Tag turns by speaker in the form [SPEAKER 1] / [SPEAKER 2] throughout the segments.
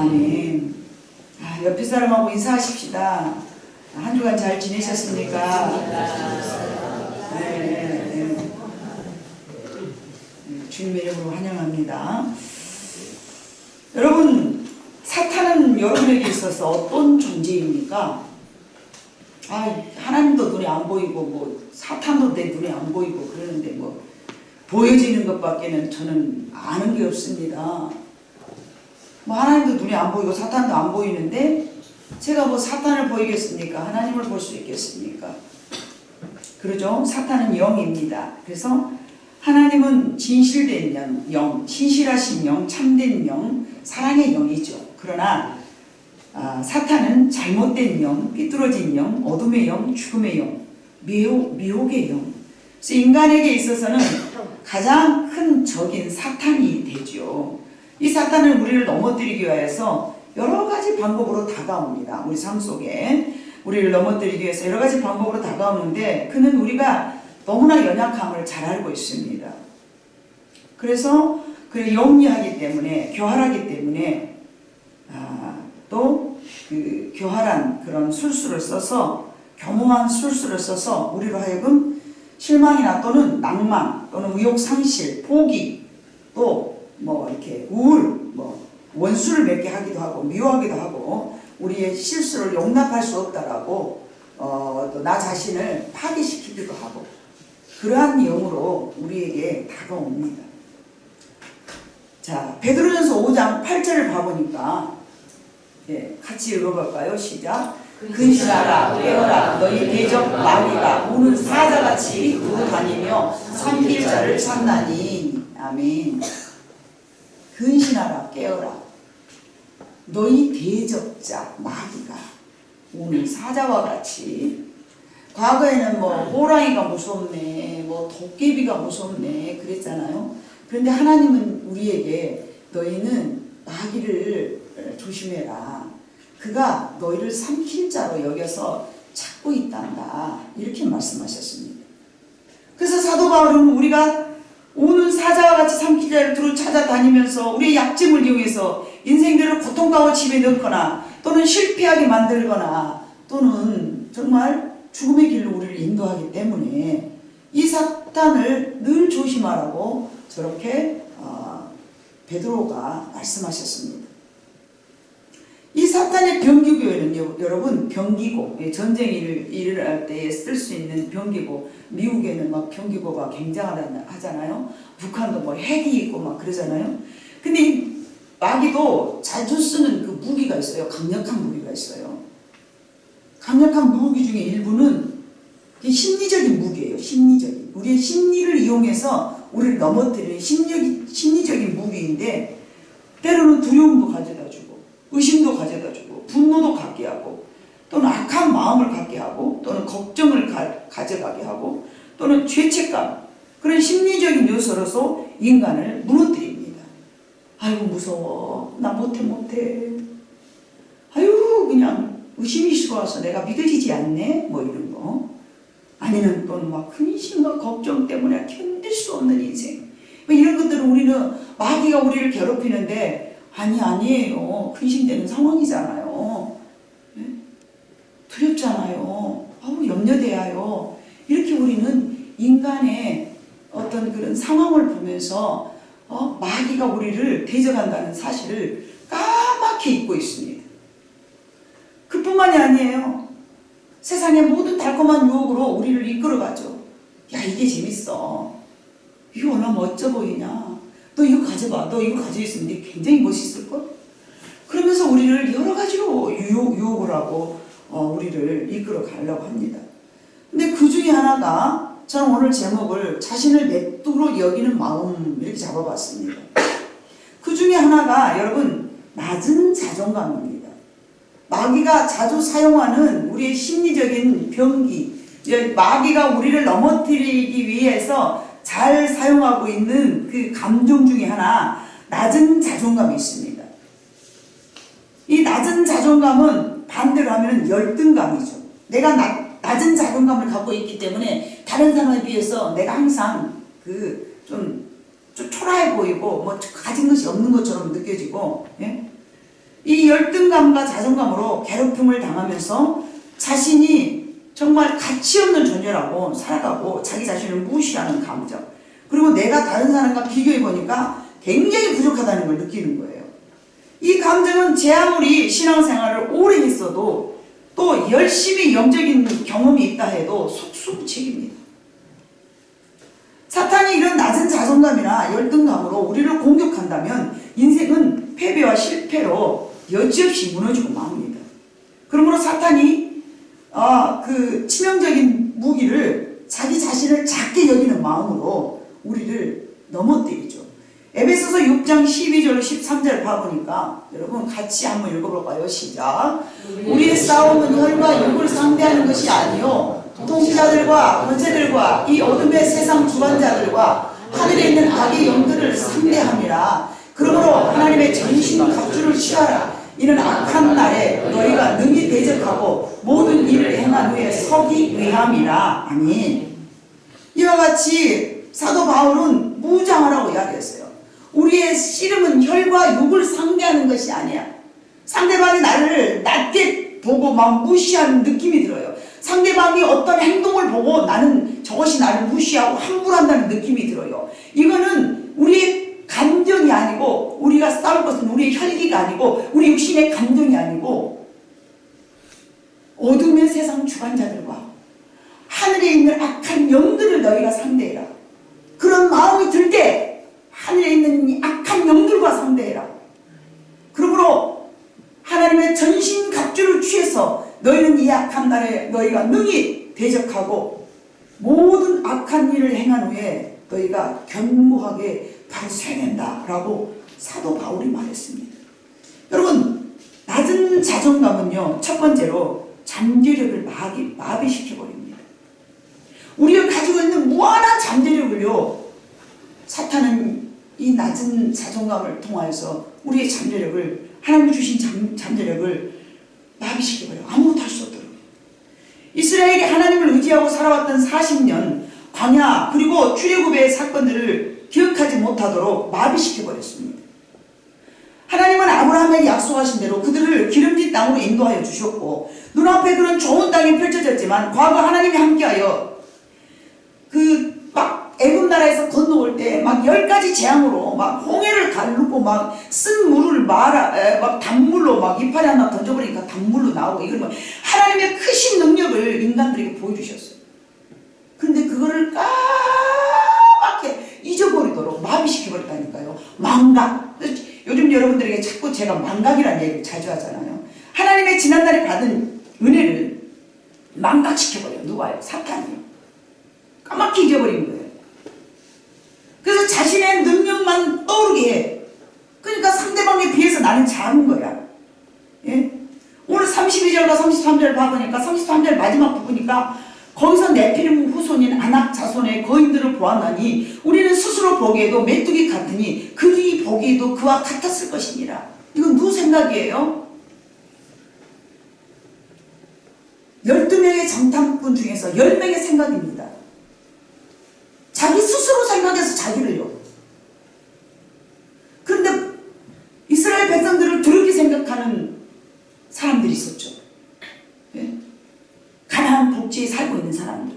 [SPEAKER 1] 아멘. 옆에 사람하고 인사하십시다. 한 주간 잘 지내셨습니까? 네. 주님의 이름으로 환영합니다. 여러분, 사탄은 여러분에게 있어서 어떤 존재입니까? 하나님도 눈에 안 보이고 사탄도 내 눈에 안 보이고 그러는데 보여지는 것밖에는 저는 아는 게 없습니다. 하나님도 눈에 안 보이고 사탄도 안 보이는데 제가 사탄을 보이겠습니까? 하나님을 볼 수 있겠습니까? 그러죠? 사탄은 영입니다. 그래서 하나님은 진실된 영, 신실하신 영, 참된 영, 사랑의 영이죠. 그러나 사탄은 잘못된 영, 삐뚤어진 영, 어둠의 영, 죽음의 영, 미혹의 영. 그래서 인간에게 있어서는 가장 큰 적인 사탄이 되죠. 이 사탄은 우리를 넘어뜨리기 위해서 여러 가지 방법으로 다가옵니다. 우리 삶 속에 우리를 넘어뜨리기 위해서 여러 가지 방법으로 다가오는데 그는 우리가 너무나 연약함을 잘 알고 있습니다. 그래서 영리하기 때문에, 교활하기 때문에 또 그 교활한 그런 술수를 써서, 교모한 술수를 써서 우리로 하여금 실망이나 또는 낭만 또는 의욕상실, 포기, 또 이렇게 우울, 원수를 맺게 하기도 하고 미워하기도 하고 우리의 실수를 용납할 수 없다라고 또 나 자신을 파괴시키기도 하고 그러한 영으로 우리에게 다가옵니다. 자, 베드로전서 5장 8절을 봐보니까 같이 읽어볼까요? 시작. 근신하라, 깨어라, 너희 대적 마귀가 우는 사자같이 우다니며 삼킬 자를 찾나니. 아멘. 근신하라, 깨어라. 너희 대적자 마귀가 오늘 사자와 같이. 과거에는 호랑이가 무섭네, 도깨비가 무섭네 그랬잖아요. 그런데 하나님은 우리에게 너희는 마귀를 조심해라. 그가 너희를 삼킬 자로 여겨서 찾고 있단다. 이렇게 말씀하셨습니다. 그래서 사도 바울은 우리가 오는 사자와 같이 삼킬 자를 두루 찾아다니면서 우리의 약점을 이용해서 인생들을 고통 가운데 넣거나 또는 실패하게 만들거나 또는 정말 죽음의 길로 우리를 인도하기 때문에 이 사탄을 늘 조심하라고 저렇게 베드로가 말씀하셨습니다. 이 사탄의 병기고에는 여러분 병기고, 전쟁이 일어날 때 쓸 수 있는 병기고, 미국에는 병기고가 굉장하다 하잖아요. 북한도 핵이 있고 그러잖아요. 근데 이 마귀도 자주 쓰는 그 무기가 있어요. 강력한 무기가 있어요. 강력한 무기 중에 일부는 심리적인 무기예요. 심리적인. 우리의 심리를 이용해서 우리를 넘어뜨리는 심리적인 무기인데 때로는 두려움도 가져다주고 의심도 가져다주고 분노도 갖게 하고 또는 악한 마음을 갖게 하고 또는 걱정을 가져가게 하고 또는 죄책감, 그런 심리적인 요소로서 인간을 무너뜨립니다. 아이고 무서워, 나 못해. 아이고 그냥 의심이 싫어와서 내가 믿어지지 않네, 이런 거. 아니면 또는 근심과 걱정 때문에 견딜 수 없는 인생, 이런 것들은 우리는 마귀가 우리를 괴롭히는데 아니에요. 근심되는 상황이잖아요. 두렵잖아요. 염려돼요. 이렇게 우리는 인간의 어떤 그런 상황을 보면서 마귀가 우리를 대적한다는 사실을 까맣게 잊고 있습니다. 그뿐만이 아니에요. 세상의 모든 달콤한 유혹으로 우리를 이끌어가죠. 야, 이게 재밌어. 이거 얼마나 멋져 보이냐. 너 이거 가져봐. 너 이거 가지고 있으면 네 굉장히 멋있을걸? 그러면서 우리를 여러 가지로 유혹을 하고 우리를 이끌어 가려고 합니다. 근데 그 중에 하나가, 저는 오늘 제목을 자신을 맷돌로 여기는 마음 이렇게 잡아봤습니다. 그 중에 하나가 여러분 낮은 자존감입니다. 마귀가 자주 사용하는 우리의 심리적인 병기, 마귀가 우리를 넘어뜨리기 위해서 잘 사용하고 있는 그 감정 중에 하나, 낮은 자존감이 있습니다. 이 낮은 자존감은 반대로 하면 열등감이죠. 내가 낮은 자존감을 갖고 있기 때문에 다른 사람에 비해서 내가 항상 좀 초라해 보이고 가진 것이 없는 것처럼 느껴지고, 이 이 열등감과 자존감으로 괴롭힘을 당하면서 자신이 정말 가치 없는 존재라고 살아가고 자기 자신을 무시하는 감정, 그리고 내가 다른 사람과 비교해 보니까 굉장히 부족하다는 걸 느끼는 거예요. 이 감정은 제 아무리 신앙생활을 오래 했어도 또 열심히 영적인 경험이 있다 해도 속수무책입니다. 사탄이 이런 낮은 자존감이나 열등감으로 우리를 공격한다면 인생은 패배와 실패로 여지없이 무너지고 맙니다. 그러므로 사탄이 그 치명적인 무기를 자기 자신을 작게 여기는 마음으로 우리를 넘어뜨리죠. 에베소서 6장 12절 13절 봐보니까 여러분 같이 한번 읽어볼까요? 시작. 우리의 싸움은 혈과 육을 상대하는 것이 아니요 통치자들과 권세들과 이 어둠의 세상 주관자들과 하늘에 있는 악의 영들을 상대함이라. 그러므로 하나님의 전신 갑주를 취하라. 이는 악한 날에 너희가 능히 대적하고 모든 일을 행한 후에 서기 위함이라. 아멘. 이와 같이 사도 바울은 무장하라고 이야기했어요. 우리의 씨름은 혈과 육을 상대하는 것이 아니야. 상대방이 나를 낮게 보고 막 무시하는 느낌이 들어요. 상대방이 어떤 행동을 보고 나는 저것이 나를 무시하고 함부로한다는 느낌이 들어요. 이거는 우리의 감정이 아니고, 우리가 싸울 것은 우리의 혈기가 아니고 우리 육신의 감정이 아니고 어둠의 세상 주관자들과 하늘에 있는 악한 영들을 너희가 상대해라. 그런 마음이 들 때 하늘에 있는 이 악한 영들과 상대해라. 그러므로 하나님의 전신 갑주를 취해서 너희는 이 악한 날에 너희가 능히 대적하고 모든 악한 일을 행한 후에 너희가 견고하게 발휘해낸다 라고 사도 바울이 말했습니다. 여러분, 낮은 자존감은요, 첫 번째로 잠재력을 마비시켜버립니다. 우리가 가지고 있는 무한한 잠재력을요, 사탄은 이 낮은 자존감을 통하여서 우리의 잠재력을, 하나님이 주신 잠재력을 마비시켜버려요. 아무것도 할 수 없도록. 이스라엘이 하나님을 의지하고 살아왔던 40년 광야 그리고 출애굽의 사건들을 기억하지 못하도록 마비시켜버렸습니다. 하나님은 아브라함에게 약속하신 대로 그들을 기름진 땅으로 인도하여 주셨고 눈앞에 그런 좋은 땅이 펼쳐졌지만 과거 하나님이 함께하여 막 애굽 나라에서 건너올 때 막 10가지 재앙으로 막 홍해를 가르고 막 쓴 물을 막 단물로 막 이파리 하나 던져버리니까 단물로 나오고, 이걸 하나님의 크신 능력을 인간들에게 보여주셨어요. 그런데 그거를 까맣게 잊어버리도록 마비시켜버렸다니까요. 망각. 요즘 여러분들에게 자꾸 제가 망각이라는 얘기를 자주 하잖아요. 하나님의 지난날에 받은 은혜를 망각시켜버려요. 누가요? 사탄이요. 까맣게 잊어버린 거예요. 그래서 자신의 능력만 떠오르게 해. 그러니까 상대방에 비해서 나는 작은 거야. 예? 오늘 32절과 33절 봐보니까 33절 마지막 부분이니까 거기서 네피림 후손인 아낙 자손의 거인들을 보았나니 우리는 스스로 보기에도 메뚜기 같으니 그들이 보기에도 그와 같았을 것이니라. 이건 누구 생각이에요? 12명의 정탐꾼 중에서 10명의 생각입니다. 자기 스스로 생각해서 자기를요. 그런데 이스라엘 백성들을 더럽게 생각하는 사람들이 있었죠. 예? 가나안 복지에 살고 있는 사람들,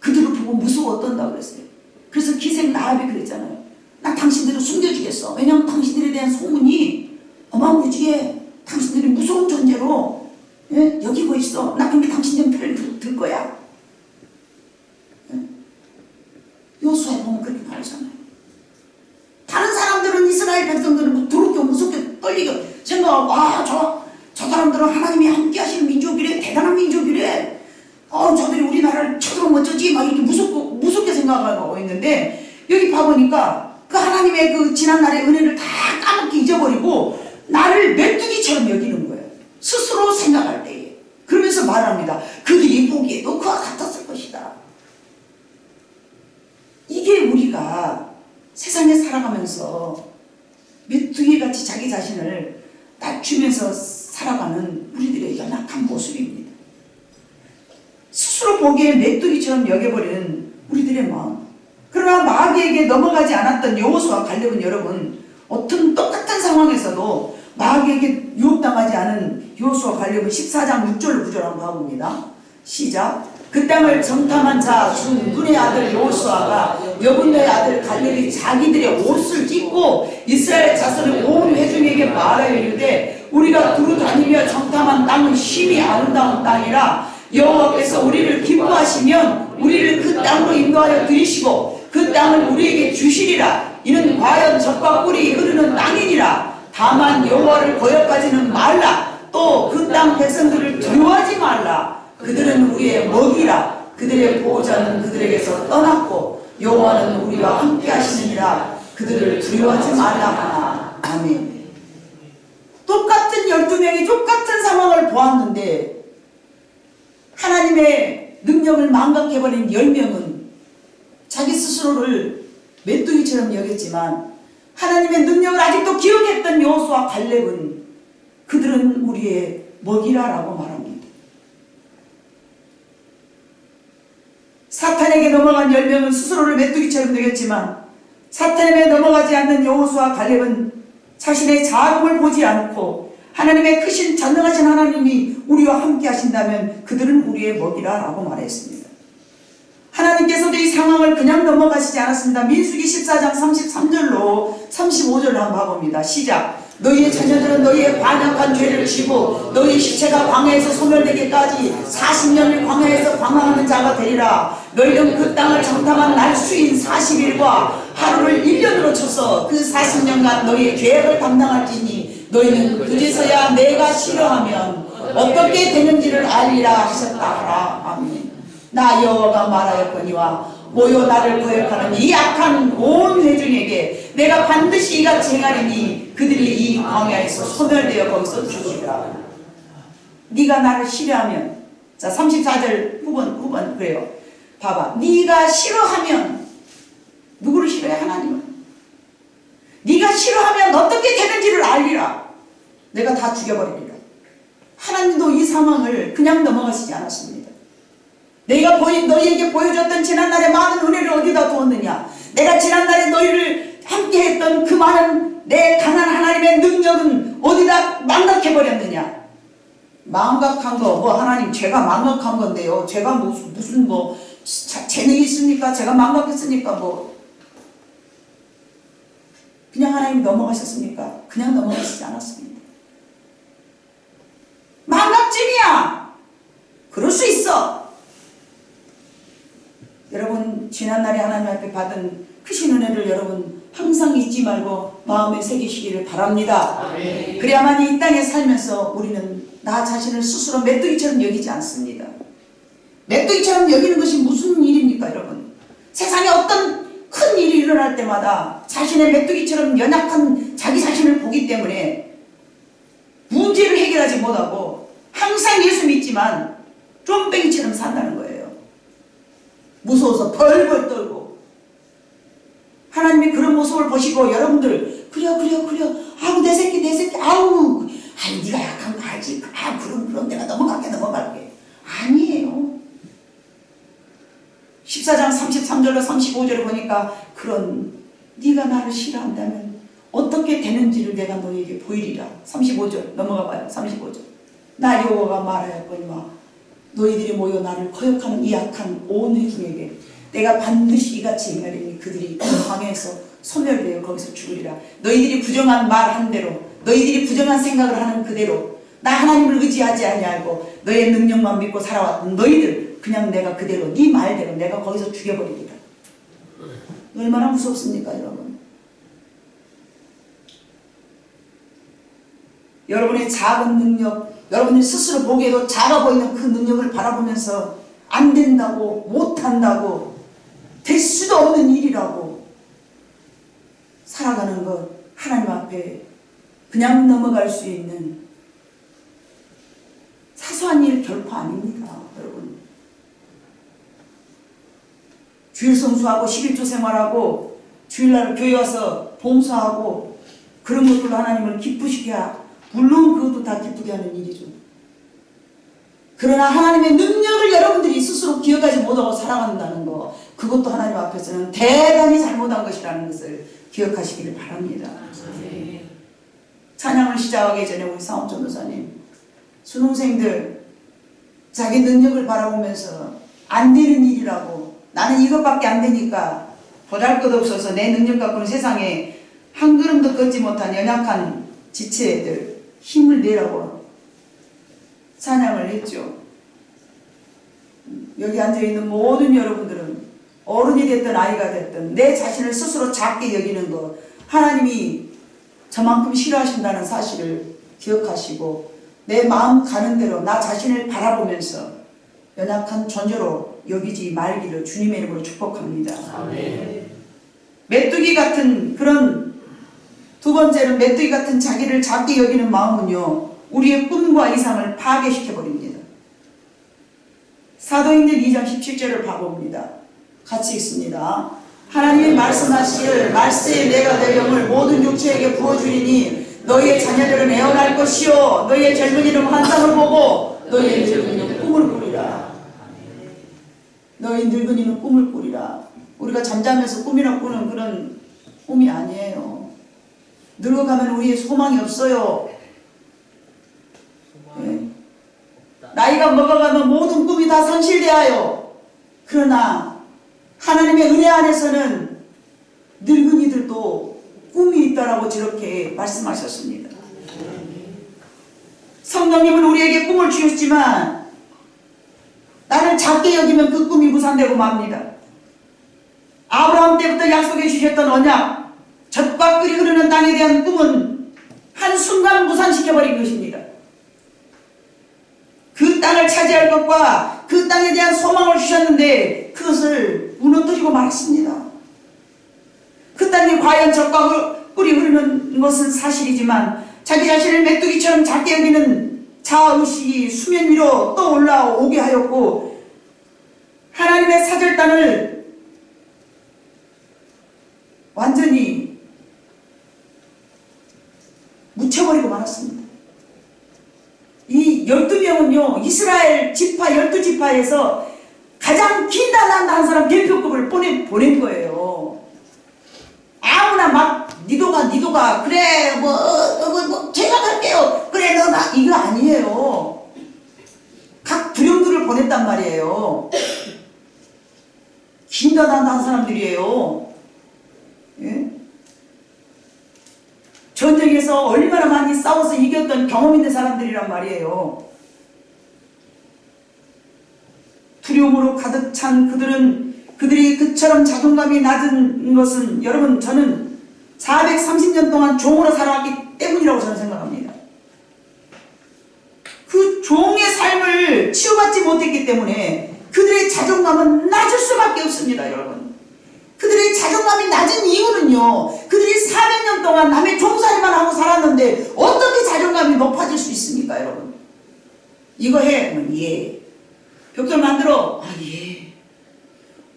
[SPEAKER 1] 그들을 보고 무서워 어떤다고 그랬어요. 그래서 기생 라합이 그랬잖아요. 나 당신들을 숨겨주겠어. 왜냐하면 당신들에 대한 소문이 어마무지해. 당신들이 무서운 존재로 여기고 있어. 나 그렇게 당신들 편을 들 거야. 요수아에 보면 그렇게 나오잖아요. 다른 사람들은, 이스라엘 백성들은 더럽게 무섭게 떨리게 생각하고, 저 사람들은 하나님이 함께 하시는 민족이래. 대단한 민족이래. 저들이 우리나라를 쳐들어오면 어쩌지? 막 이렇게 무섭게 생각하고 있는데, 여기 봐보니까 그 하나님의 그 지난날의 은혜를 다 까먹게 잊어버리고 나를 메뚜기처럼 여기는 거예요. 스스로 생각할 때에. 그러면서 말합니다. 그들이 보기에도 그와 같았을 것이다. 이게 우리가 세상에 살아가면서 메뚜기같이 자기 자신을 낮추면서 살아가는 우리들의 연약한 모습입니다. 스스로 보기에 메뚜기처럼 여겨버리는 우리들의 마음. 그러나 마귀에게 넘어가지 않았던 여호수아 갈렙은 여러분, 어떤 똑같은 상황에서도 마귀에게 유혹당하지 나는 여호수아 갈렙은 14장 6절 9절 한번 봐봅니다. 시작. 그 땅을 정탐한 자 중 눈의 아들 여호수아가 여분의 아들 갈렙이 자기들의 옷을 찢고 이스라엘 자손의 온 회중에게 말하여 이르되 우리가 두루 다니며 정탐한 땅은 심히 아름다운 땅이라 여호와께서 우리를 기뻐하시면 우리를 그 땅으로 인도하여 들이시고 그 땅을 우리에게 주시리라. 이는 과연 젖과 꿀이 흐르는 땅이니라. 다만 여호와를 거역하지는 말라. 또 그 땅 백성들을 두려워하지 말라. 그들은 우리의 먹이라. 그들의 보호자는 그들에게서 떠났고 여호와는 우리와 함께 하시느니라. 그들을 두려워하지 말라 하나. 아멘. 똑같은 12명이 똑같은 상황을 보았는데 하나님의 능력을 망각해버린 10명은 자기 스스로를 메뚜기처럼 여겼지만 하나님의 능력을 아직도 기억했던 여호수아 갈렙은 그들은 우리의 먹이라라고 말합니다. 사탄에게 넘어간 10명은 스스로를 메뚜기처럼 여겼지만 사탄에게 넘어가지 않는 여호수아 갈렙은 자신의 자금을 보지 않고 하나님의 크신 전능하신 하나님이 우리와 함께 하신다면 그들은 우리의 먹이라라고 말했습니다. 하나님께서도 이 상황을 그냥 넘어가시지 않았습니다. 민수기 14장 33절로 35절을 한번 봐봅니다. 시작. 너희의 자녀들은 너희의 반역한 죄를 지고 너희의 시체가 광야에서 소멸되기까지 40년을 광야에서 방황하는 자가 되리라. 너희는 그 땅을 정탐한 날수인 40일과 하루를 1년으로 쳐서 그 40년간 너희의 계획을 감당할지니 너희는 그제서야 내가 싫어하면 어떻게 되는지를 알리라 하셨다 하라. 아멘. 나 여호와가 말하였거니와 모여 나를 거역하는 이 악한 온 회중에게 내가 반드시 이같이 행하리니 그들이 이 광야에서 소멸되어 거기서 죽으리라. 네가 나를 싫어하면, 자 34절 후반 그래요. 봐봐. 네가 싫어하면, 누구를 싫어해? 하나님을. 네가 싫어하면 어떻게 되는지를 알리라. 내가 다 죽여버리리라. 하나님도 이 상황을 그냥 넘어가시지 않았습니다. 내가 너희에게 보여줬던 지난날의 많은 은혜를 어디다 두었느냐. 내가 지난날에 너희를 함께했던 그 많은 내 강한 하나님의 능력은 어디다 망각해버렸느냐. 망각한 거, 뭐 하나님 제가 망각한 건데요. 제가 무슨 뭐 재능이 있습니까? 제가 망각했으니까 뭐 그냥 하나님 넘어가셨습니까? 그냥 넘어가시지 않았습니다. 망각증이야. 그럴 수 있어. 여러분 지난날에 하나님 앞에 받은 크신 은혜를 여러분 항상 잊지 말고 마음에 새기시기를 바랍니다. 아멘. 그래야만 이 땅에 살면서 우리는 나 자신을 스스로 메뚜기처럼 여기지 않습니다. 메뚜기처럼 여기는 것이 무슨 일입니까 여러분? 세상에 어떤 큰 일이 일어날 때마다 자신의 메뚜기처럼 연약한 자기 자신을 보기 때문에 문제를 해결하지 못하고 항상 예수 믿지만 쫌뱅이처럼 산다는 거예요. 무서워서 벌벌 떨고. 하나님이 그런 모습을 보시고 여러분들 그려 아우 내 새끼 아우 네가 약한 거 알지. 그럼 내가 넘어갈게 아니에요. 14장 33절로 35절을 보니까 그런 네가 나를 싫어한다면 어떻게 되는지를 내가 너에게 보이리라. 35절 넘어가 봐요. 35절. 나 여호와가 말하였거니와 너희들이 모여 나를 거역하는 이 악한 온 회중에게 내가 반드시 이같이 행하리니 그들이 그 광야에서 소멸되어 거기서 죽으리라. 너희들이 부정한 말 한 대로, 너희들이 부정한 생각을 하는 그대로, 나 하나님을 의지하지 아니하고 너의 능력만 믿고 살아왔던 너희들 그냥 내가 그대로 네 말대로 내가 거기서 죽여버리리라. 얼마나 무섭습니까 여러분? 여러분의 작은 능력, 여러분이 스스로 보기에도 작아 보이는 그 능력을 바라보면서 안 된다고, 못한다고, 될 수도 없는 일이라고 살아가는 것 하나님 앞에 그냥 넘어갈 수 있는 사소한 일 결코 아닙니다. 여러분 주일 성수하고 11조 생활하고 주일날 교회 와서 봉사하고 그런 것들로 하나님을 기쁘시게 물론 그것도 다 기쁘게 하는 일이죠. 그러나 하나님의 능력을 여러분들이 스스로 기억하지 못하고 살아간다는 거, 그것도 하나님 앞에서는 대단히 잘못한 것이라는 것을 기억하시기를 바랍니다. 찬양을 시작하기 전에 우리 사업전도사님 수능생들 자기 능력을 바라보면서 안 되는 일이라고, 나는 이것밖에 안 되니까 보잘것없어서 내 능력 갖고는 세상에 한 걸음도 걷지 못한 연약한 지체들 힘을 내라고 찬양을 했죠. 여기 앉아있는 모든 여러분들은 어른이 됐든 아이가 됐든 내 자신을 스스로 작게 여기는 것, 하나님이 저만큼 싫어하신다는 사실을 기억하시고 내 마음 가는 대로 나 자신을 바라보면서 연약한 존재로 여기지 말기를 주님의 이름으로 축복합니다.
[SPEAKER 2] 아멘.
[SPEAKER 1] 메뚜기 같은, 그런 두 번째는 메뚜기 같은 자기를 작게 여기는 마음은요, 우리의 꿈과 이상을 파괴시켜버립니다. 사도행전 2장 17절을 봐봅니다. 같이 읽습니다. 하나님이 말씀하시길 말세에 내가 내 영을 모든 육체에게 부어주리니 너희의 자녀들은 애원할 것이요 너희의 젊은이는 환상을 보고 너희의 늙은이는 꿈을 꾸리라. 너희 늙은이는 꿈을 꾸리라. 우리가 잠자면서 꿈이나 꾸는 그런 꿈이 아니에요. 늙어가면 우리의 소망이 없어요. 네. 나이가 먹어가면 모든 꿈이 다 상실되어요. 그러나 하나님의 은혜 안에서는 늙은이들도 꿈이 있다라고 저렇게 말씀하셨습니다. 성령님은 우리에게 꿈을 주셨지만 나를 작게 여기면 그 꿈이 무산되고 맙니다. 아브라함 때부터 약속해 주셨던 언약, 젖과 꿀이 흐르는 땅에 대한 꿈은 한순간 무산시켜버린 것입니다. 그 땅을 차지할 것과 그 땅에 대한 소망을 주셨는데 그것을 무너뜨리고 말았습니다. 그 땅이 과연 젖과 꿀이 흐르는 것은 사실이지만 자기 자신을 메뚜기처럼 작게 여기는 자아의식이 수면 위로 떠올라오게 하였고 하나님의 사절단을 완전히 묻혀버리고 말았습니다. 이 12명은요 이스라엘 지파 12지파에서 가장 긴단한 사람 대표급을 보낸 거예요. 아무나 막 니도가 그래 뭐 제가 갈게요 그래 너나 이거 아니에요. 각 부령들을 보냈단 말이에요. 긴단한 사람들이에요. 예? 전쟁에서 얼마나 많이 싸워서 이겼던 경험 있는 사람들이란 말이에요. 두려움으로 가득 찬 그들이 그처럼 자존감이 낮은 것은 여러분 저는 430년 동안 종으로 살아왔기 때문이라고 저는 생각합니다. 그 종의 삶을 치유받지 못했기 때문에 그들의 자존감은 낮을 수밖에 없습니다. 여러분 그들의 자존감이 낮은 이유는요 그들이 400년 동안 남의 종살이만 하고 살았는데 어떻게 자존감이 높아질 수 있습니까? 여러분 이거 해? 그러면 예. 벽돌 만들어? 아 예.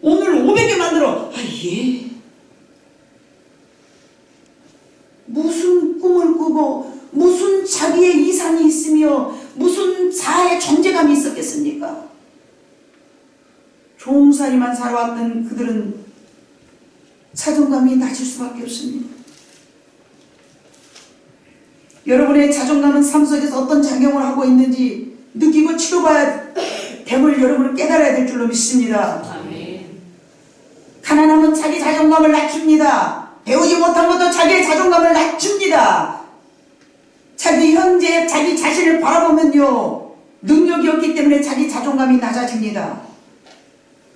[SPEAKER 1] 오늘 500개 만들어? 아 예. 무슨 꿈을 꾸고 무슨 자기의 이상이 있으며 무슨 자아의 존재감이 있었겠습니까? 종살이만 살아왔던 그들은 자존감이 낮을 수밖에 없습니다. 여러분의 자존감은 삶 속에서 어떤 작용을 하고 있는지 느끼고 치료봐야 됨을 여러분은 깨달아야 될 줄로 믿습니다.
[SPEAKER 2] 아멘.
[SPEAKER 1] 가난함은 자기 자존감을 낮춥니다. 배우지 못한 것도 자기의 자존감을 낮춥니다. 자기 현재 자기 자신을 바라보면요 능력이 없기 때문에 자기 자존감이 낮아집니다.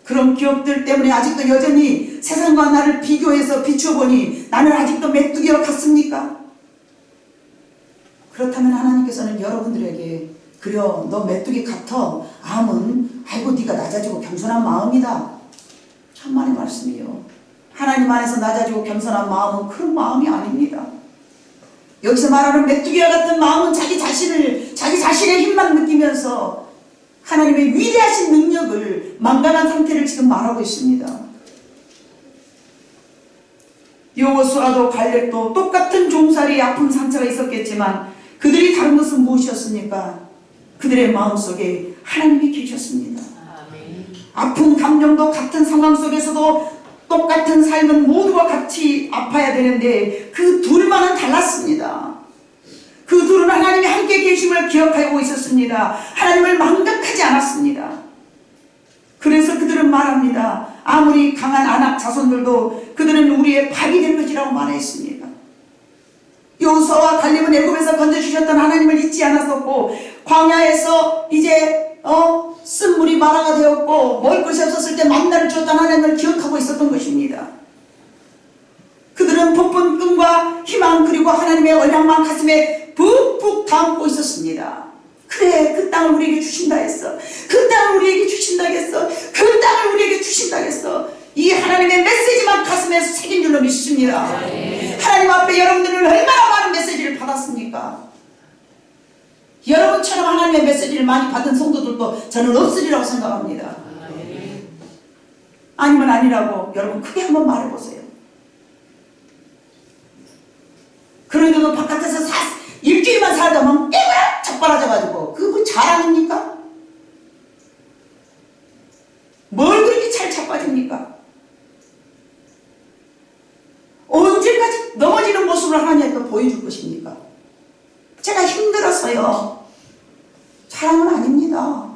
[SPEAKER 1] 그런 기업들 때문에 아직도 여전히 세상과 나를 비교해서 비춰보니 나는 아직도 메뚜기와 같습니까? 그렇다면 하나님께서는 여러분들에게 그려 너 메뚜기 같아 암은 아이고 네가 낮아지고 겸손한 마음이다. 천만의 말씀이요. 하나님 안에서 낮아지고 겸손한 마음은 그런 마음이 아닙니다. 여기서 말하는 메뚜기와 같은 마음은 자기 자신의 힘만 느끼면서 하나님의 위대하신 능력을 망각한 상태를 지금 말하고 있습니다. 여호수아도 갈렙도 똑같은 종살이 아픈 상처가 있었겠지만 그들이 다른 것은 무엇이었습니까? 그들의 마음속에 하나님이 계셨습니다.
[SPEAKER 2] 아멘.
[SPEAKER 1] 아픈 감정도 같은 상황 속에서도 똑같은 삶은 모두가 같이 아파야 되는데 그 둘만은 달랐습니다. 그 둘은 하나님이 함께 계심을 기억하고 있었습니다. 하나님을 망각하지 않았습니다. 그래서 그들은 말합니다. 아무리 강한 아낙 자손들도 그들은 우리의 밥이 될 것이라고 말했습니다. 여호수아와 갈렙은 애굽에서 건져주셨던 하나님을 잊지 않았었고, 광야에서 이제 쓴물이 마라가 되었고 먹을 것이 없었을 때 만나를 줬던 하나님을 기억하고 있었던 것입니다. 그들은 복분 끈과 희망 그리고 하나님의 언약만 가슴에 푹푹 담고 있었습니다. 그래, 그 땅을 우리에게 주신다 했어. 그 땅을 우리에게 주신다 했어. 그 땅을 우리에게 주신다 했어. 이 하나님의 메시지만 가슴에서 새긴 줄로 믿습니다. 하나님 앞에 여러분들은 얼마나 많은 메시지를 받았습니까? 여러분처럼 하나님의 메시지를 많이 받은 성도들도 저는 없으리라고 생각합니다. 아니면 아니라고 여러분 크게 한번 말해보세요. 그런데도 바깥에서 일주일만 살다 보면 깨그락 적발하져가지고 그거 자랑입니까? 뭘 그렇게 잘 자빠집니까? 언제까지 넘어지는 모습을 하나님께 보여줄 것입니까? 제가 힘들었어요. 자랑은 아닙니다.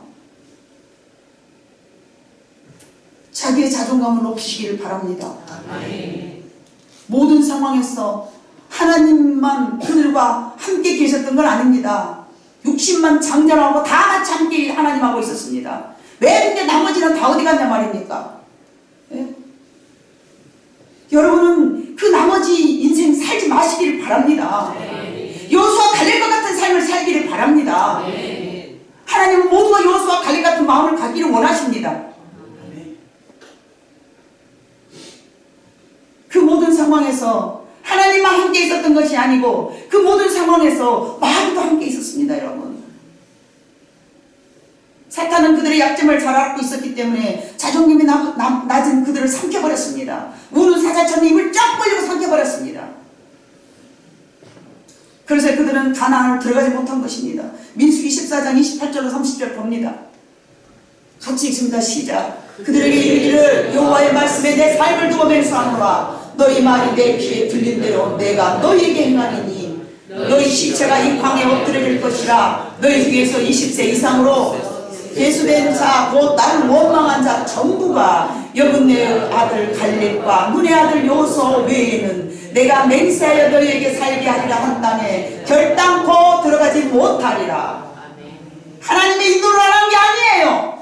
[SPEAKER 1] 자기의 자존감을 높이시기를 바랍니다. 모든 상황에서 하나님만 그들과 함께 계셨던 건 아닙니다. 육신만 장전하고 다 같이 함께 하나님하고 있었습니다. 왜 근데 나머지는 다 어디 갔냐 말입니까? 예? 여러분은 그 나머지 인생 살지 마시기를 바랍니다. 여호수아 갈렙과 같은 삶을 살기를 바랍니다. 하나님은 모두가 여호수아 갈렙 같은 마음을 갖기를 원하십니다. 그 모든 상황에서 하나님만 함께 있었던 것이 아니고 그 모든 상황에서 마귀도 함께 있었습니다. 여러분, 사탄은 그들의 약점을 잘 알고 있었기 때문에 자존심이 낮은 그들을 삼켜버렸습니다. 우는 사자처럼 입을 쫙 벌리고 삼켜버렸습니다. 그래서 그들은 가나안을 들어가지 못한 것입니다. 민수기 14장 28절로 30절 봅니다. 같이 읽습니다. 시작. 그들에게 이르기를 여호와의 말씀에 내 삶을 두고 맹세하노라. 너희 말이 내 귀에 들린 대로 내가 너희에게 행하리니 너희 시체가 이 광에 엎드려질 것이라. 너희 중에서 20세 이상으로 예수된 자 곧 나를 원망한 자 전부가 여분네의 아들 갈렙과 눈의 아들 여호수아 외에는 내가 맹세하여 너희에게 살게 하리라 한 땅에 결단코 들어가지 못하리라. 하나님의 인도를 안 한 게 아니에요.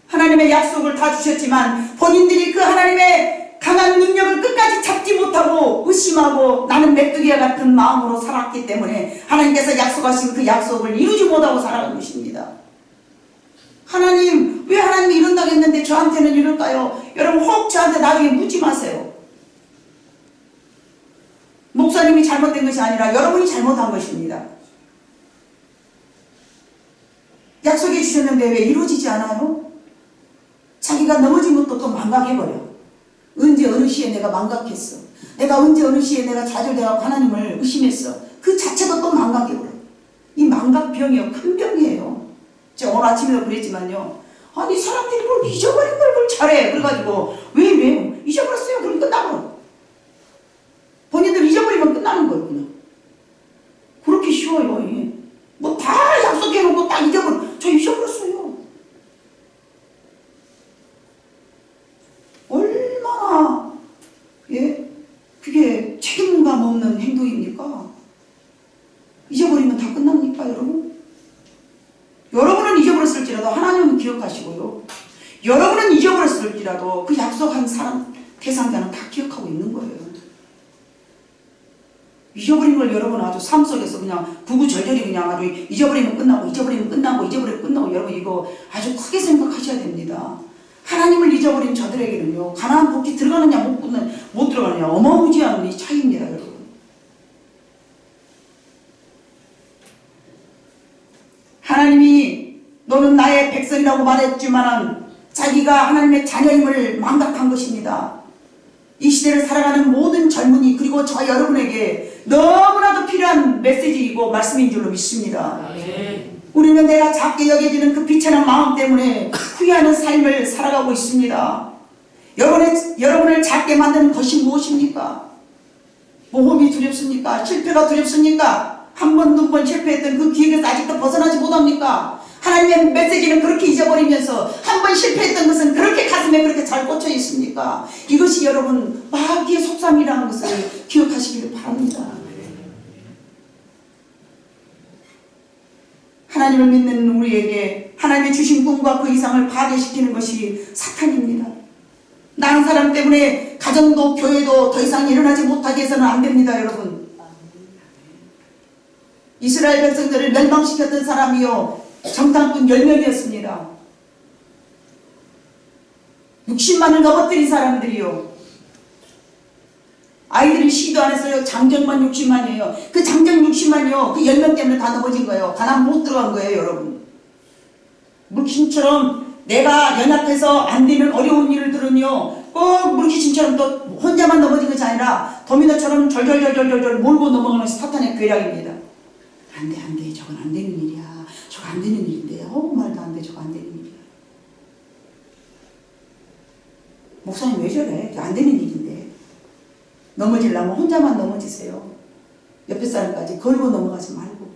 [SPEAKER 1] 하나님의 약속을 다 주셨지만 본인들이 그 하나님의 강한 능력을 끝까지 잡지 못하고 의심하고 나는 메뚜기와 같은 마음으로 살았기 때문에 하나님께서 약속하신 그 약속을 이루지 못하고 살아간 것입니다. 하나님, 왜 하나님이 이런다고 했는데 저한테는 이럴까요? 여러분, 혹 저한테 나중에 묻지 마세요. 목사님이 잘못된 것이 아니라 여러분이 잘못한 것입니다. 약속해 주셨는데 왜 이루어지지 않아요? 자기가 넘어진 것도 또 망각해버려. 언제 어느 시에 내가 망각했어. 내가 언제 어느 시에 내가 좌절돼가지고 하나님을 의심했어. 그 자체도 또 망각해버려. 이 망각병이요, 큰 병이에요. 제가 오늘 아침에도 그랬지만요. 아니, 사람들이 뭘 잊어버린 걸 뭘 잘해. 그래가지고 왜 잊어버렸어요. 그럼 끝나버려. 본인들 잊어버리면 끝나는 거예요. 그냥 그렇게 쉬워요. 뭐 다 약속해놓고 딱 잊어버려. 저 잊어버렸어요. 얼마나 그게 책임감 없는 행동입니까? 잊어버리면 다 끝납니까, 여러분? 여러분은 잊어버렸을지라도 하나님은 기억하시고요. 여러분은 잊어버렸을지라도 그 약속한 사람 대상자는 다 기억하고 있는 거예요. 잊어버린 걸 여러분 아주 삶 속에서 그냥 구구절절히 그냥 아주 잊어버리면 끝나고 잊어버리면 끝나고 잊어버리면 끝나고 여러분 이거 아주 크게 생각하셔야 됩니다. 하나님을 잊어버린 저들에게는요, 가나안 복지 들어가느냐 못 들어가느냐 어마무지한 이 차이입니다. 여러분, 하나님이 너는 나의 백성이라고 말했지만 자기가 하나님의 자녀임을 망각한 것입니다. 이 시대를 살아가는 모든 젊은이 그리고 저 여러분에게 너무나도 필요한 메시지이고 말씀인 줄로 믿습니다. 우리는 내가 작게 여겨지는 그 비천한 마음 때문에 후회하는 삶을 살아가고 있습니다. 여러분을 작게 만드는 것이 무엇입니까? 모험이 두렵습니까? 실패가 두렵습니까? 한 번, 두 번 실패했던 그 기억에서 아직도 벗어나지 못합니까? 하나님의 메시지는 그렇게 잊어버리면서 한 번 실패했던 것은 그렇게 가슴에 그렇게 잘 꽂혀 있습니까? 이것이 여러분 마귀의 속삼이라는 것을 기억하시기를 바랍니다. 하나님을 믿는 우리에게 하나님의 주신 꿈과 그 이상을 파괴시키는 것이 사탄입니다. 나는 사람 때문에 가정도 교회도 더 이상 일어나지 못하게 해서는 안 됩니다, 여러분. 이스라엘 백성들을 멸망시켰던 사람이요, 정탐꾼 10명이었습니다. 60만을 넘어뜨린 사람들이요. 아이들이 시도 안 했어요. 장정만 60만이에요. 그 장정 60만이요. 그 10명 때문에 다 넘어진 거예요. 가나안 못 들어간 거예요, 여러분. 물귀신처럼 내가 연약해서 안 되는 어려운 일을 들으며 꼭 물귀신처럼 또 혼자만 넘어진 것이 아니라 도미노처럼 절절절절절 몰고 넘어가는 사탄의 괴략입니다. 안 돼. 저건 안 되는 일이야. 저거 안 되는 일인데. 말도 안 돼. 저거 안 되는 일이야. 목사님 왜 저래? 안 되는 일인데. 넘어지려면 혼자만 넘어지세요. 옆에 사람까지 걸고 넘어가지 말고.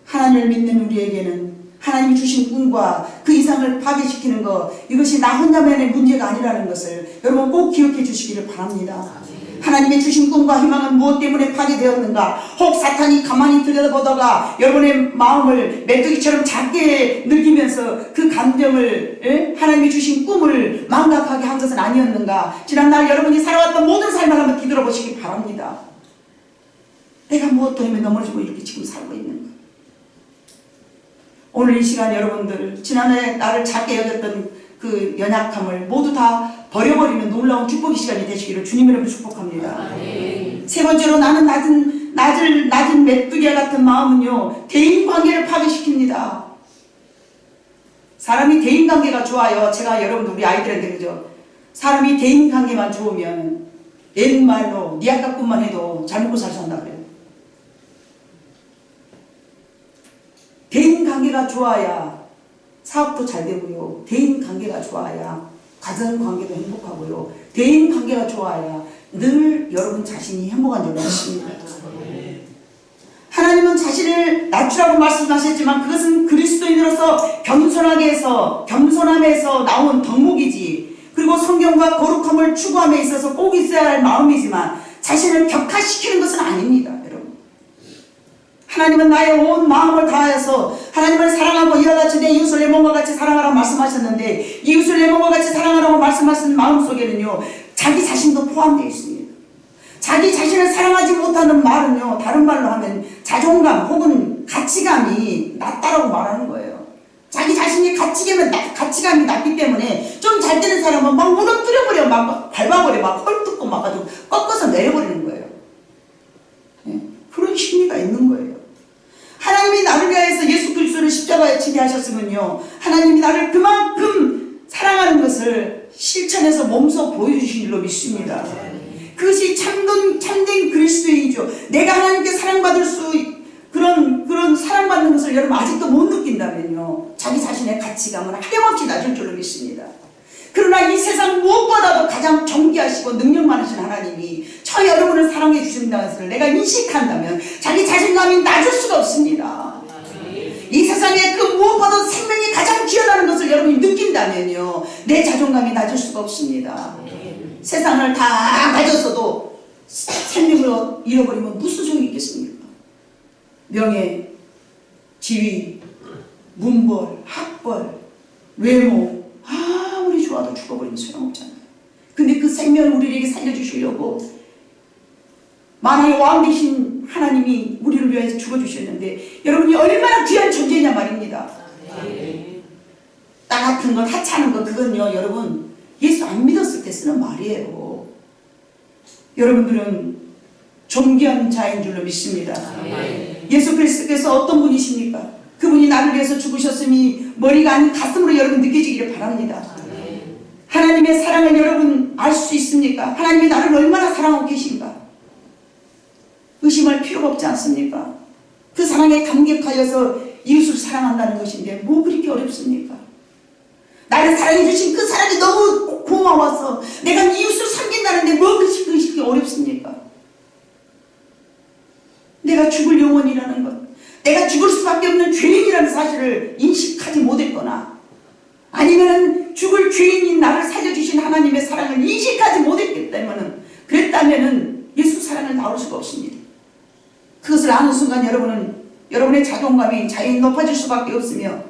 [SPEAKER 1] 하나님을 믿는 우리에게는 하나님이 주신 꿈과 그 이상을 파괴시키는 것, 이것이 나 혼자만의 문제가 아니라는 것을 여러분 꼭 기억해 주시기를 바랍니다. 하나님의 주신 꿈과 희망은 무엇 때문에 파괴되었는가? 혹 사탄이 가만히 들여다보다가 여러분의 마음을 메뚜기처럼 작게 느끼면서 그 감정을, 하나님이 주신 꿈을 망각하게 한 것은 아니었는가? 지난날 여러분이 살아왔던 모든 삶을 한번 뒤돌아보시기 바랍니다. 내가 무엇 때문에 넘어지고 이렇게 지금 살고 있는가? 오늘 이 시간 여러분들, 지난해 나를 작게 여겼던 그 연약함을 모두 다 버려버리는 놀라운 축복의 시간이 되시기를 주님 이름으로 축복합니다. 세 번째로 나는 낮은 메뚜기와 같은 마음은요, 대인관계를 파괴시킵니다. 사람이 대인관계가 좋아요. 제가 여러분들 우리 아이들한테 그죠? 사람이 대인관계만 좋으면 옛말로 니 아까 꿈만 해도 잘 먹고 잘 산다 그래요. 대인관계가 좋아야 사업도 잘 되고요. 대인관계가 좋아야 가정관계도 행복하고요. 대인관계가 좋아야 늘 여러분 자신이 행복한 줄 믿습니다. 하나님은 자신을 낮추라고 말씀하셨지만 그것은 그리스도인으로서 겸손함에서 나온 덕목이지, 그리고 성경과 거룩함을 추구함에 있어서 꼭 있어야 할 마음이지만 자신을 격화시키는 것은 아닙니다. 하나님은 나의 온 마음을 다해서 하나님을 사랑하고 이와 같이 내 이웃을 내 몸과 같이 사랑하라고 말씀하셨는데, 이웃을 내 몸과 같이 사랑하라고 말씀하신 마음속에는요, 자기 자신도 포함되어 있습니다. 자기 자신을 사랑하지 못하는 말은요, 다른 말로 하면 자존감 혹은 가치감이 낮다라고 말하는 거예요. 자기 자신이 가치감이 낮기 때문에 좀 잘 되는 사람은 막 무너뜨려버려, 막 밟아버려, 막 헐뜯고 막 가지고 꺾어서 내려버리는 거예요. 그런 심리가 있는 거예요. 하나님이 나를 위하여서 예수 그리스도를 십자가에 지게 하셨으면요, 하나님이 나를 그만큼 사랑하는 것을 실천해서 몸소 보여주신 줄로 믿습니다. 그것이 참된 그리스도인이죠. 내가 하나님께 사랑받을 그런 사랑받는 것을 여러분 아직도 못 느낀다면요, 자기 자신의 가치감은 하염없이 낮을 줄로 믿습니다. 그러나 이 세상 무엇보다도 가장 존귀하시고 능력 많으신 하나님이 저 여러분을 사랑해 주신다는 것을 내가 인식한다면 자기 자신감이 낮을 수가 없습니다. 이 세상에 그 무엇보다도 생명이 가장 귀하다는 것을 여러분이 느낀다면요, 내 자존감이 낮을 수가 없습니다. 세상을 다 가졌어도 생명을 잃어버리면 무슨 소용이 있겠습니까? 명예, 지위, 문벌, 학벌, 외모 아무리 좋아도 죽어버리면 소용없잖아요. 근데 그 생명을 우리에게 살려주시려고 만왕의 왕 되신 하나님이 우리를 위해서 죽어주셨는데 여러분이 얼마나 귀한 존재냐 말입니다. 땅 같은 것, 하찮은 것, 그건요 여러분 예수 안 믿었을 때 쓰는 말이에요. 여러분들은 존귀한 자인 줄로 믿습니다. 예수 그리스도께서 어떤 분이십니까? 그분이 나를 위해서 죽으셨음이 머리가 아닌 가슴으로 여러분 느껴지기를 바랍니다. 하나님의 사랑을 여러분 알 수 있습니까? 하나님이 나를 얼마나 사랑하고 계신가? 의심할 필요가 없지 않습니까? 그 사랑에 감격하여서 이웃을 사랑한다는 것인데 뭐 그렇게 어렵습니까? 나를 사랑해 주신 그 사랑이 너무 고마워서 내가 이웃을 섬긴다는데 뭐 그렇게 어렵습니까? 내가 죽을 영혼이라는 것, 내가 죽을 수밖에 없는 죄인이라는 사실을 인식하지 못했거나 아니면 죽을 죄인인 나를 살려주신 하나님의 사랑을 인식하지 못했기 때문에 그랬다면 예수 사랑을 나올 수가 없습니다. 그것을 아는 순간 여러분은 여러분의 자존감이 자연히 높아질 수밖에 없으며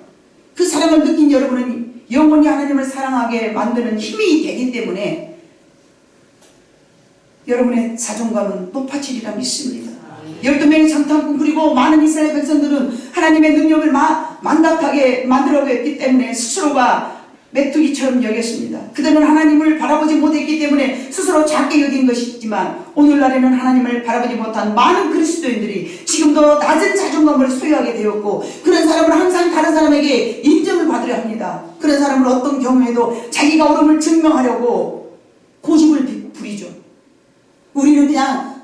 [SPEAKER 1] 그 사랑을 느낀 여러분은 영원히 하나님을 사랑하게 만드는 힘이 되기 때문에 여러분의 자존감은 높아지리라 믿습니다. 12명의 장탐꾼 그리고 많은 이스라엘 백성들은 하나님의 능력을 만답하게 만들어냈기 때문에 스스로가 메뚜기처럼 여겼습니다. 그들은 하나님을 바라보지 못했기 때문에 스스로 작게 여긴 것이지만 오늘날에는 하나님을 바라보지 못한 많은 그리스도인들이 지금도 낮은 자존감을 소유하게 되었고 그런 사람은 항상 다른 사람에게 인정을 받으려 합니다. 그런 사람은 어떤 경우에도 자기가 옳음을 증명하려고 고집을 부리죠. 우리는 그냥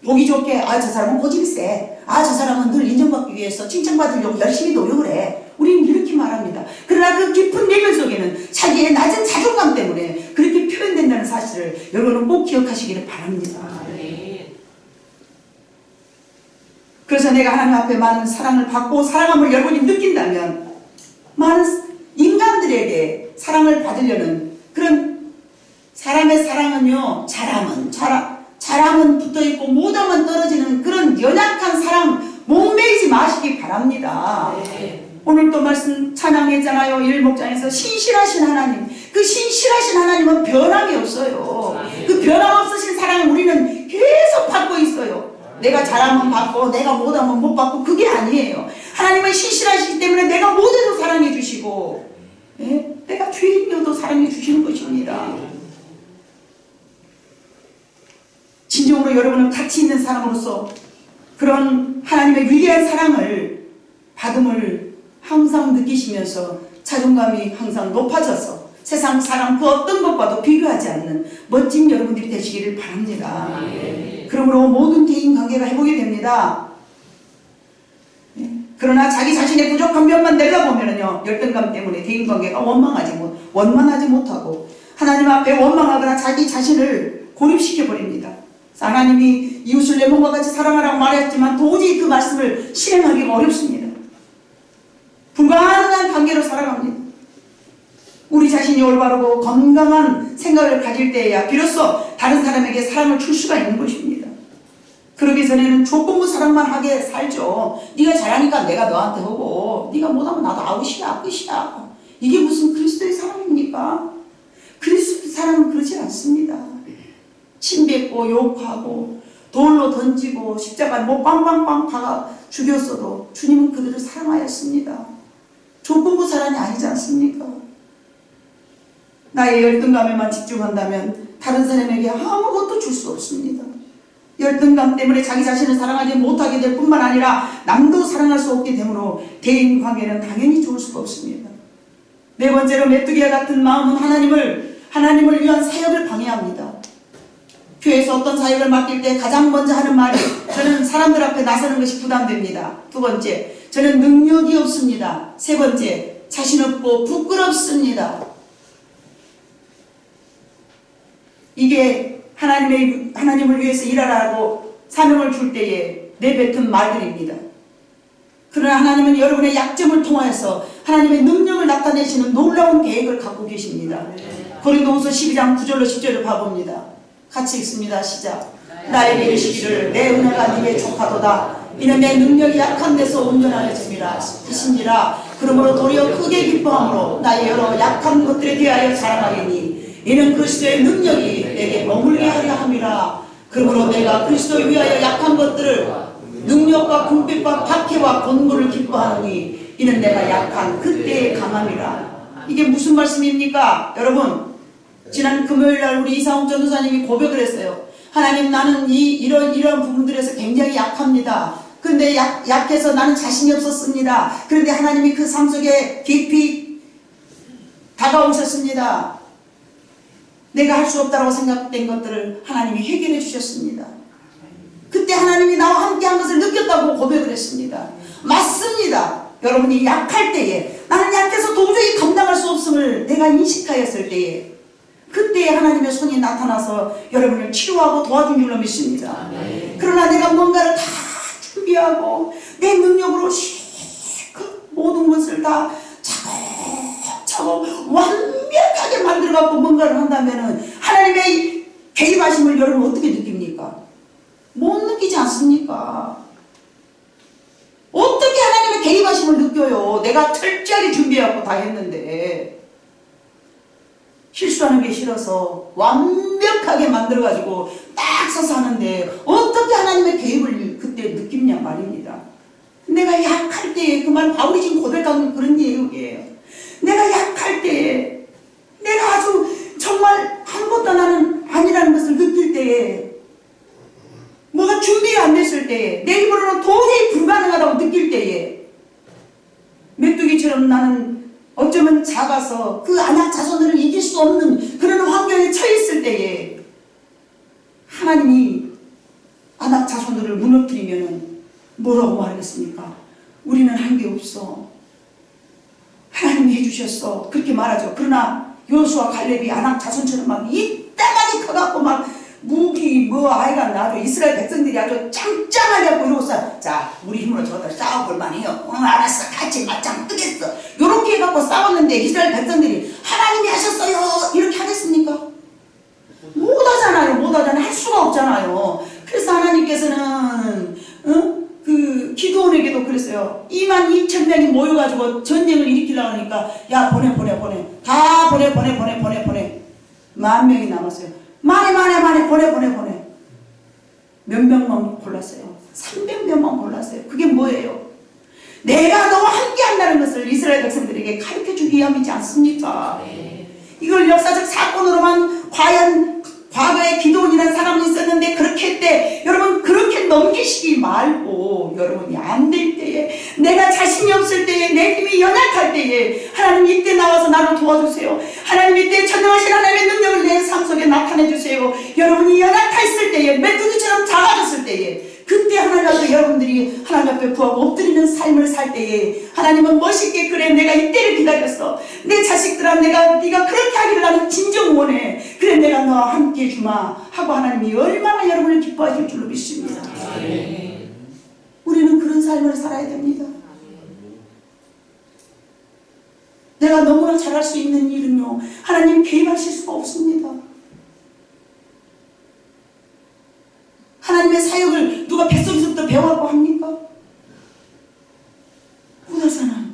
[SPEAKER 1] 보기 좋게 저 사람은 고집이 세. 저 사람은 늘 인정받기 위해서 칭찬받으려고 열심히 노력을 해. 우리는 이렇게 말합니다. 그러나 그 깊은 내면 속에는 자기의 낮은 자존감 때문에 그렇게 표현된다는 사실을 여러분은 꼭 기억하시기를 바랍니다. 그래서 내가 하나님 앞에 많은 사랑을 받고 사랑함을 여러분이 느낀다면 많은 인간들에게 사랑을 받으려는 그런 사람의 사랑은요, 잘함은 붙어있고 못함은 떨어지는 그런 연약한 사랑 목매이지 마시기 바랍니다. 오늘 또 말씀 찬양했잖아요. 1목장에서 신실하신 하나님. 그 신실하신 하나님은 변함이 없어요. 그 변함없으신 사랑을 우리는 계속 받고 있어요. 내가 잘하면 받고 내가 못하면 못 받고 그게 아니에요. 하나님은 신실하시기 때문에 내가 못해도 사랑해 주시고 내가 죄인이어도 사랑해 주시는 것입니다. 진정으로 여러분은 가치 있는 사람으로서 그런 하나님의 위대한 사랑을 받음을 항상 느끼시면서 자존감이 항상 높아져서 세상 사랑 그 어떤 것과도 비교하지 않는 멋진 여러분들이 되시기를 바랍니다. 그러므로 모든 대인관계가 회복이 됩니다. 그러나 자기 자신의 부족한 면만 내려보면요 열등감 때문에 대인관계가 원만하지 못하고 하나님 앞에 원망하거나 자기 자신을 고립시켜버립니다. 하나님이 이웃을 내 몸과 같이 사랑하라고 말했지만 도저히 그 말씀을 실행하기가 어렵습니다. 불가능한 관계로 살아갑니다. 우리 자신이 올바르고 건강한 생각을 가질 때에야 비로소 다른 사람에게 사랑을 줄 수가 있는 것입니다. 그러기 전에는 조건부 사랑만 하게 살죠. 네가 잘하니까 내가 너한테 하고 네가 못하면 나도 아웃이야 끝이야. 이게 무슨 그리스도의 사랑입니까? 그리스도의 사랑은 그러지 않습니다. 침뱉고 욕하고 돌로 던지고 십자가에 못 빵빵빵 박아 죽였어도 주님은 그들을 사랑하였습니다. 조건부 사랑이 아니지 않습니까? 나의 열등감에만 집중한다면 다른 사람에게 아무것도 줄 수 없습니다. 열등감 때문에 자기 자신을 사랑하지 못하게 될 뿐만 아니라 남도 사랑할 수 없게 되므로 대인 관계는 당연히 좋을 수가 없습니다. 네 번째로 메뚜기와 같은 마음은 하나님을 위한 사역을 방해합니다. 교회에서 어떤 사역을 맡길 때 가장 먼저 하는 말이 저는 사람들 앞에 나서는 것이 부담됩니다. 두 번째, 저는 능력이 없습니다. 세 번째, 자신 없고 부끄럽습니다. 이게 하나님을 위해서 일하라고 사명을 줄 때에 내뱉은 말들입니다. 그러나 하나님은 여러분의 약점을 통하여서 하나님의 능력을 나타내시는 놀라운 계획을 갖고 계십니다. 고린도후서 12장 9절로 10절을 봐봅니다. 같이 읽습니다. 시작. 나에게 이르시기를 내 은혜가 네게 족하도다. 이는 내 능력이 약한 데서 온전하게 하신지라. 그러므로 도리어 크게 기뻐함으로 나의 여러 약한 것들에 대하여 자랑하겠니. 이는 그리스도의 능력이 내게 머물게 하려 함이라. 그러므로 내가 그리스도를 위하여 약한 것들을 능력과 궁핍과 박해와 곤고를 기뻐하노니 이는 내가 약한 그때의 강함이라. 이게 무슨 말씀입니까? 여러분, 지난 금요일날 우리 이상욱 전도사님이 고백을 했어요. 하나님, 나는 이런 부분들에서 굉장히 약합니다. 그런데 약해서 나는 자신이 없었습니다. 그런데 하나님이 그 삶 속에 깊이 다가오셨습니다. 내가 할 수 없다고 생각된 것들을 하나님이 해결해 주셨습니다. 그때 하나님이 나와 함께 한 것을 느꼈다고 고백을 했습니다. 맞습니다. 여러분이 약할 때에, 나는 약해서 도저히 감당할 수 없음을 내가 인식하였을 때에, 그때 하나님의 손이 나타나서 여러분을 치료하고 도와준 줄로 믿습니다. 그러나 내가 뭔가를 다 준비하고 내 능력으로 실컷 모든 것을 다 차곡차곡 완벽하게 만들어갖고 뭔가를 한다면은 하나님의 개입하심을 여러분 어떻게 느낍니까? 못 느끼지 않습니까? 어떻게 하나님의 개입하심을 느껴요? 내가 철저하게 준비하고 다 했는데 실수하는 게 싫어서 완벽하게 만들어가지고 딱 서서 하는데 어떻게 하나님의 개입을 그때 느끼냐 말입니다. 내가 약할 때에 그 말 바울이 지금 고백하는 그런 얘기예요. 내가 약할 때에 내가 아주 정말 아무것도 나는 아니라는 것을 느낄 때에 뭐가 준비가 안 됐을 때에 내 힘으로는 도저히 불가능하다고 느낄 때에 메뚜기처럼 나는 어쩌면 작아서 그 안악 자손들을 이길 수 없는 그런 환경에 처했을 때에 하나님이 안악 자손들을 무너뜨리면 뭐라고 말하겠습니까? 우리는 한 게 없어. 하나님이 해주셨어. 그렇게 말하죠. 그러나 여호수아 갈렙이 안악 자손처럼 막 이따가게 커갖고 막 무기 아이가 나도 이스라엘 백성들이 아주 짱짱하게 하고 이러고서 자 우리 힘으로 저들 싸워볼 만해요. 알았어 같이 맞짱 뜨겠어. 요렇게 해갖고 싸웠는데 이스라엘 백성들이 하나님이 하셨어요 이렇게 하겠습니까? 못하잖아요. 할 수가 없잖아요. 그래서 하나님께서는 그 기드온에게도 그랬어요. 22,000명이 모여가지고 전쟁을 일으키려고 하니까 야 보내 다 보내 10,000명이 남았어요. 많이 보내. 몇 명만 골랐어요? 300명만 골랐어요. 그게 뭐예요? 내가 너와 함께 한다는 것을 이스라엘 백성들에게 가르쳐주기 위함이지 않습니까? 이걸 역사적 사건으로만 과연 과거에 기드온이라는 사람이 있었는데 그렇게 했대. 여러분 그렇게 넘기시기 말고 여러분이 안 될 때에 내가 자신이 없을 때에 내 힘이 연약할 때에 하나님 이때 나와서 나를 도와주세요. 하나님 이때 전능하신 하나님의 능력을 내 삶 속에 나타내 주세요. 여러분이 연약했을 때에 메뚜기처럼 작아졌을 때에 그때 하나님 앞에 여러분들이 하나님 앞에 구하고 엎드리는 삶을 살 때에 하나님은 멋있게 그래 내가 이때를 기다렸어. 내 자식들아 네가 그렇게 하기를 나는 진정 원해. 그래 내가 너와 함께 해주마 하고 하나님이 얼마나 여러분을 기뻐하실 줄로 믿습니다. 우리는 그런 삶을 살아야 됩니다. 내가 너무나 잘할 수 있는 일은요 하나님 개입하실 수가 없습니다. 하나님의 사역을 누가 뱃속에서부터 배워갖고 합니까? 못하잖아요.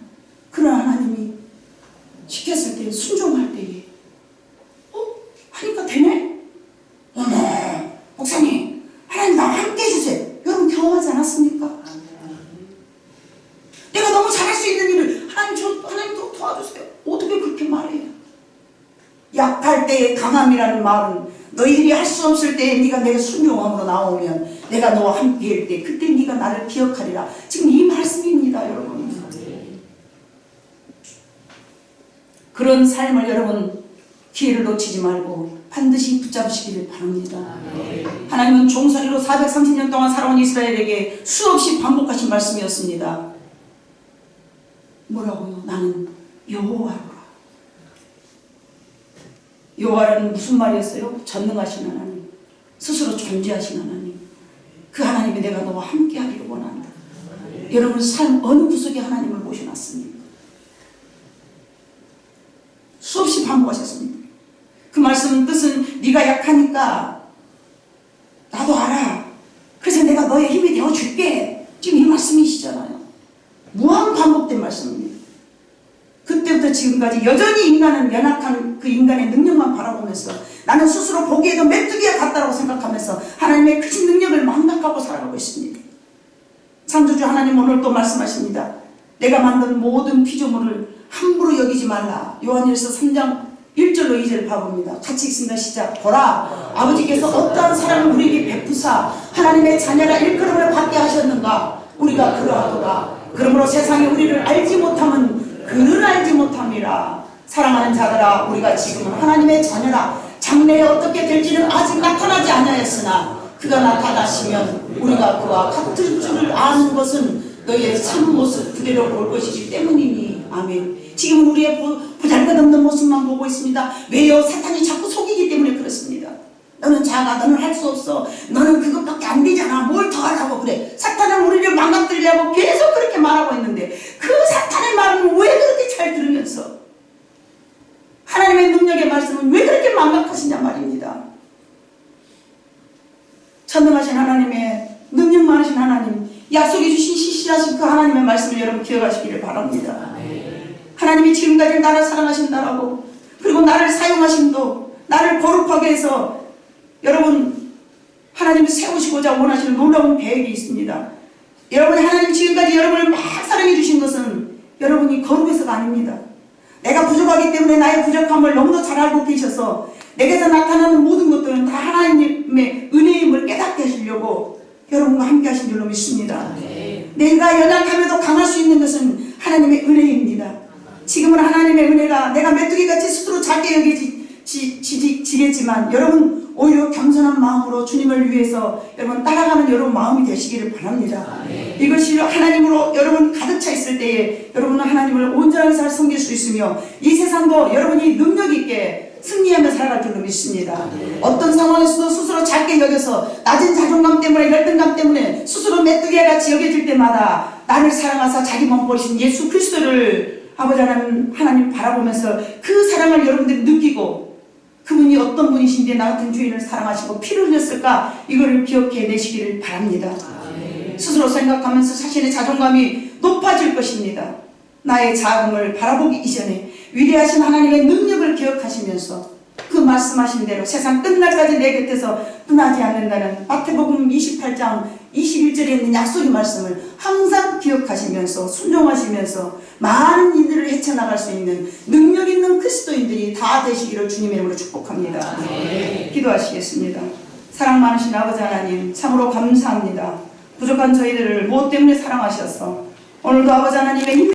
[SPEAKER 1] 그러나 하나님이 시켰을 때 순종할 때에 하니까 되네? 어머 목사님 하나님 나와 함께 해주세요. 여러분 경험하지 않았습니까? 내가 너무 잘할 수 있는 일을 하나님 도와주세요. 어떻게 그렇게 말해요? 약할 때의 강함이라는 말은 너희들이 할 수 없을 때에 네가 내가 순종함으로 나오면 내가 너와 함께 할 때 그때 네가 나를 기억하리라. 지금 이 말씀입니다 여러분. 그런 삶을 여러분 기회를 놓치지 말고 반드시 붙잡으시기를 바랍니다. 하나님은 종살이로 430년 동안 살아온 이스라엘에게 수없이 반복하신 말씀이었습니다. 뭐라고요? 나는 여호와라. 여호와라는 무슨 말이었어요? 전능하신 하나님, 스스로 존재하신 하나님. 그 하나님이 내가 너와 함께 하기를 원한다. 여러분 삶 어느 구석에 하나님을 모셔놨습니까? 수없이 반복하셨습니다. 그 말씀 뜻은 네가 약하니까 나도 알아. 그래서 내가 너의 힘이 되어줄게. 지금 이 말씀이시잖아요. 무한 반복된 말씀입니다. 그때부터 지금까지 여전히 인간은 연약한 그 인간의 능력만 바라보면서 나는 스스로 보기에도 메뚜기와 같다고 생각하면서 하나님의 크신 능력을 망각하고 살아가고 있습니다. 창조주 하나님 오늘 또 말씀하십니다. 내가 만든 모든 피조물을 함부로 여기지 말라. 요한일서 3장 1절로 2절 봐봅니다. 같이 읽습니다. 시작. 보라 아버지께서 어떠한 사랑을 우리에게 베푸사 하나님의 자녀라 일컬음을 받게 하셨는가. 우리가 그러하도다. 그러므로 세상이 우리를 알지 못함은 그를 알지 못함이라. 사랑하는 자들아 우리가 지금은 하나님의 자녀라. 장래에 어떻게 될지는 아직 나타나지 아니하였으나 그가 나타나시면 우리가 그와 같을 줄을 아는 것은 너희의 참 모습 그대로 볼 것이기 때문이니. 아멘. 지금 우리의 보잘것없는 모습만 보고 있습니다. 왜요? 사탄이 자꾸 속이기 때문에 그렇습니다. 너는 작아, 너는 할 수 없어, 너는 그것밖에 안 되잖아, 뭘 더 하라고 그래. 사탄은 우리를 망각 되시리라고 계속 그렇게 말하고 있는데 그 사탄의 말은 왜 그렇게 잘 들으면서 하나님의 능력의 말씀은 왜 그렇게 망각하시냐 말입니다. 전능하신 하나님의 능력 많으신 하나님, 약속해 주신 신실하신 그 하나님의 말씀을 여러분 기억하시기를 바랍니다. 하나님이 지금까지 나를 사랑하신다라고, 그리고 나를 사용하심도 나를 거룩하게 해서 여러분 하나님이 세우시고자 원하시는 놀라운 계획이 있습니다. 여러분이 하나님 지금까지 여러분을 막 사랑해 주신 것은 여러분이 거룩해서가 아닙니다. 내가 부족하기 때문에 나의 부족함을 너무도 잘 알고 계셔서 내게서 나타나는 모든 것들은 다 하나님의 은혜임을 깨닫게 하시려고 여러분과 함께 하신 줄로 믿습니다. 내가 연약함에도 강할 수 있는 것은 하나님의 은혜입니다. 지금은 하나님의 은혜가 내가 메뚜기같이 스스로 작게 여겨지겠지만 여러분 오히려 겸손한 마음으로 주님을 위해서 여러분 따라가는 여러분 마음이 되시기를 바랍니다. 이것이 하나님으로 여러분 가득 차 있을 때에 여러분은 하나님을 온전하게 잘 섬길 수 있으며 이 세상도 여러분이 능력 있게 승리하며 살아갈 줄로 믿습니다. 어떤 상황에서도 스스로 작게 여겨서 낮은 자존감 때문에 열등감 때문에 스스로 메뚜기같이 여겨질 때마다 나를 사랑하사 자기 몸 버리신 예수 그리스도를 아버지 하나님 바라보면서 그 사랑을 여러분들이 느끼고 그분이 어떤 분이신데 나 같은 주인을 사랑하시고 피를 흘렸을까 이거를 기억해 내시기를 바랍니다. 스스로 생각하면서 자신의 자존감이 높아질 것입니다. 나의 자금을 바라보기 이전에 위대하신 하나님의 능력을 기억하시면서 그 말씀하신 대로 세상 끝날까지 내 곁에서 떠나지 않는다는 마태복음 28장 21절에 있는 약속의 말씀을 항상 기억하시면서 순종하시면서 많은 이들을 헤쳐나갈 수 있는 능력 있는 그리스도인들이 다 되시기를 주님의 이름으로 축복합니다. 기도하시겠습니다. 사랑 많으신 아버지 하나님 참으로 감사합니다. 부족한 저희들을 무엇 때문에 사랑하셔서 오늘도 아버지 하나님의